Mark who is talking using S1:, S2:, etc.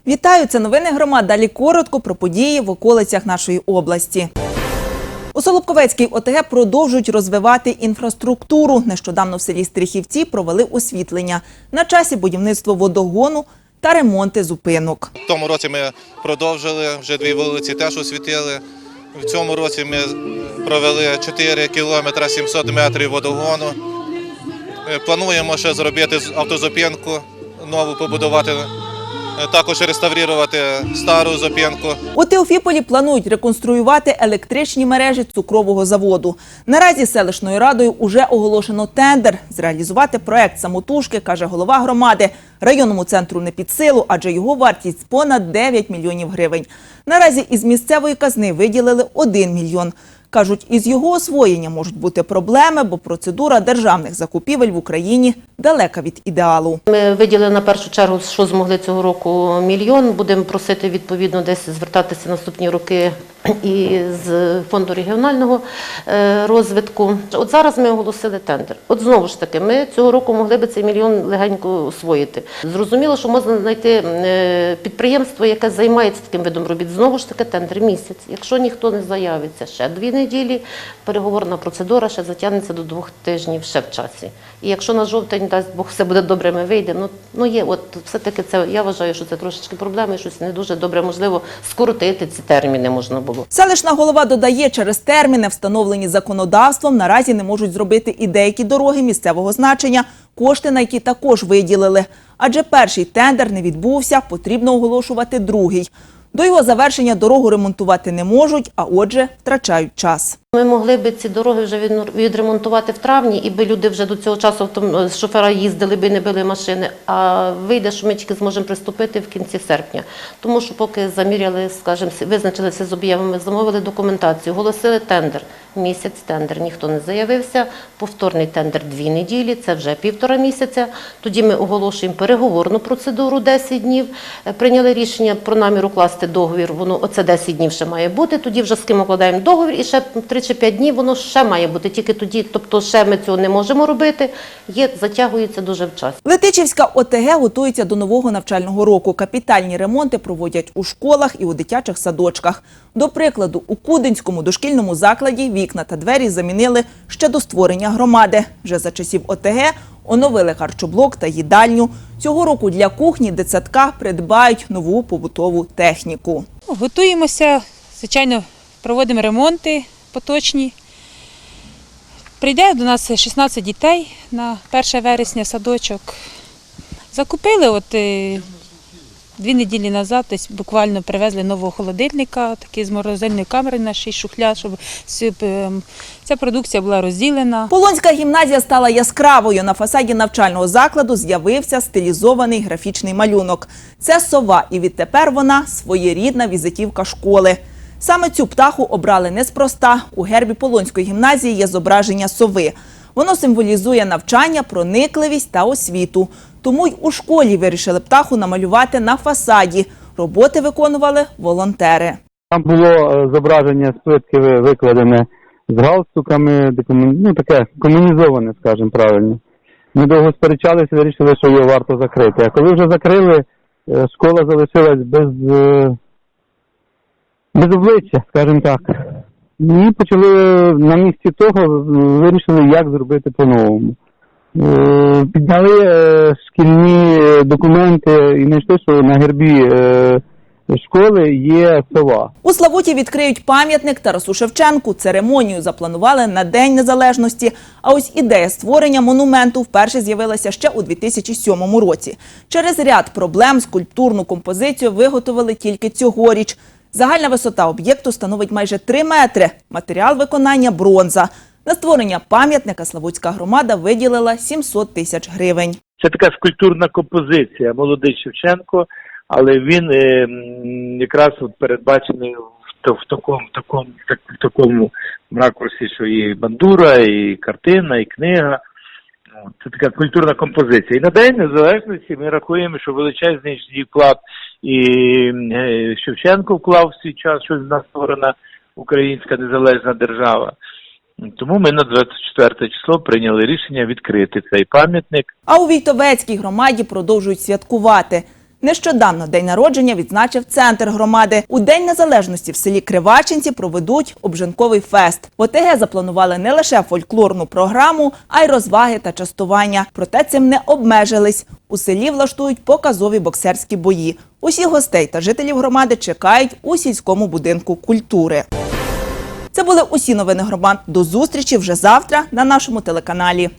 S1: Вітаю, це новини громад. Далі коротко про події в околицях нашої області. У Солодковецькій ОТГ продовжують розвивати інфраструктуру. Нещодавно в селі Стрихівці провели освітлення. На часі будівництво водогону та ремонти зупинок.
S2: В тому році ми продовжили, вже 2 вулиці теж освітили. В цьому році ми провели 4 кілометри 700 метрів водогону. Плануємо ще зробити автозупинку, нову побудувати, також реставрувати стару зупинку.
S1: У Теофіполі планують реконструювати електричні мережі цукрового заводу. Наразі селищною радою уже оголошено тендер. Зреалізувати проект самотужки, каже голова громади, районному центру не під силу, адже його вартість понад 9 мільйонів гривень. Наразі із місцевої казни виділили 1 мільйон. Кажуть, із його освоєння можуть бути проблеми, бо процедура державних закупівель в Україні далека від ідеалу.
S3: Ми виділили на першу чергу, що змогли цього року, 1 мільйон. Будемо просити відповідно десь звертатися наступні роки і з фонду регіонального розвитку. От зараз ми оголосили тендер. От знову ж таки, ми цього року могли би цей 1 мільйон легенько освоїти. Зрозуміло, що можна знайти підприємство, яке займається таким видом робіт. Знову ж таки, тендер місяць. Якщо ніхто не заявиться, ще 2 неділі, переговорна процедура ще затягнеться до 2 тижнів ще в часі. І якщо на жовтень, дасть Бог, все буде добре, ми вийдемо. Ну є, от все-таки це, я вважаю, що це трошечки проблеми, щось не дуже добре, можливо, скоротити ці терміни можна було.
S1: Селищна голова додає, через терміни, встановлені законодавством, наразі не можуть зробити і деякі дороги місцевого значення, кошти на які також виділили. Адже перший тендер не відбувся, потрібно оголошувати другий. До його завершення дорогу ремонтувати не можуть, а отже втрачають час.
S3: Ми могли б ці дороги вже відремонтувати в травні, і би люди вже до цього часу шофера їздили би, не били машини. А вийде, що ми тільки зможемо приступити в кінці серпня. Тому що поки заміряли, скажімо, визначилися з об'ємами, замовили документацію, оголосили тендер. Місяць тендер, ніхто не заявився. Повторний тендер 2 неділі, це вже 1,5 місяця. Тоді ми оголошуємо переговорну процедуру 10 днів. Прийняли рішення про намір укласти договір, оце 10 днів ще має бути. Тоді вже з ким укладаємо договір і ще 3 чи 5 днів воно ще має бути, тільки тоді, тобто ще ми цього не можемо робити, затягується дуже в час.
S1: Летичівська ОТГ готується до нового навчального року. Капітальні ремонти проводять у школах і у дитячих садочках. До прикладу, у Кудинському дошкільному закладі вікна та двері замінили ще до створення громади. Вже за часів ОТГ оновили харчоблок та їдальню. Цього року для кухні дитсадка придбають нову побутову техніку.
S4: Готуємося, звичайно, проводимо ремонти поточні. Прийде до нас 16 дітей на 1 вересня в садочок. Закупили 2 неділі назад, буквально привезли нового холодильника, такий з морозильної камери на 6 шухляд, щоб ця продукція була розділена.
S1: Полонська гімназія стала яскравою. На фасаді навчального закладу з'явився стилізований графічний малюнок. Це сова, і відтепер вона своєрідна візитівка школи. Саме цю птаху обрали неспроста. У гербі Полонської гімназії є зображення сови. Воно символізує навчання, проникливість та освіту. Тому й у школі вирішили птаху намалювати на фасаді. Роботи виконували волонтери.
S5: Там було зображення з плитки викладене з галстуками, таке комунізоване, скажімо правильно. Ми довго сперечалися, вирішили, що його варто закрити. А коли вже закрили, школа залишилась без обличчя, скажімо так. І почали на місці того, вирішили, як зробити по-новому. Підняли шкільні документи і знайшли, що на гербі школи є сова.
S1: У Славуті відкриють пам'ятник Тарасу Шевченку. Церемонію запланували на День Незалежності. А ось ідея створення монументу вперше з'явилася ще у 2007 році. Через ряд проблем скульптурну композицію виготовили тільки цьогоріч. Загальна висота об'єкту становить майже 3 метри. Матеріал виконання – бронза. На створення пам'ятника Славутська громада виділила 700 тисяч гривень.
S6: Це така скульптурна композиція, молодий Шевченко, але він якраз передбачений в такому ракурсі, що і бандура, і картина, і книга. Це така культурна композиція. І на День Незалежності ми рахуємо, що величезний вклад і Шевченко вклав в свій час, що в нас створена українська незалежна держава. Тому ми на 24 число прийняли рішення відкрити цей пам'ятник.
S1: А у Війтовецькій громаді продовжують святкувати. Нещодавно день народження відзначив центр громади. У День Незалежності в селі Кривачинці проведуть обжанковий фест. В ОТГ запланували не лише фольклорну програму, а й розваги та частування. Проте цим не обмежились. У селі влаштують показові боксерські бої. Усіх гостей та жителів громади чекають у сільському будинку культури. Це були усі новини громад. До зустрічі вже завтра на нашому телеканалі.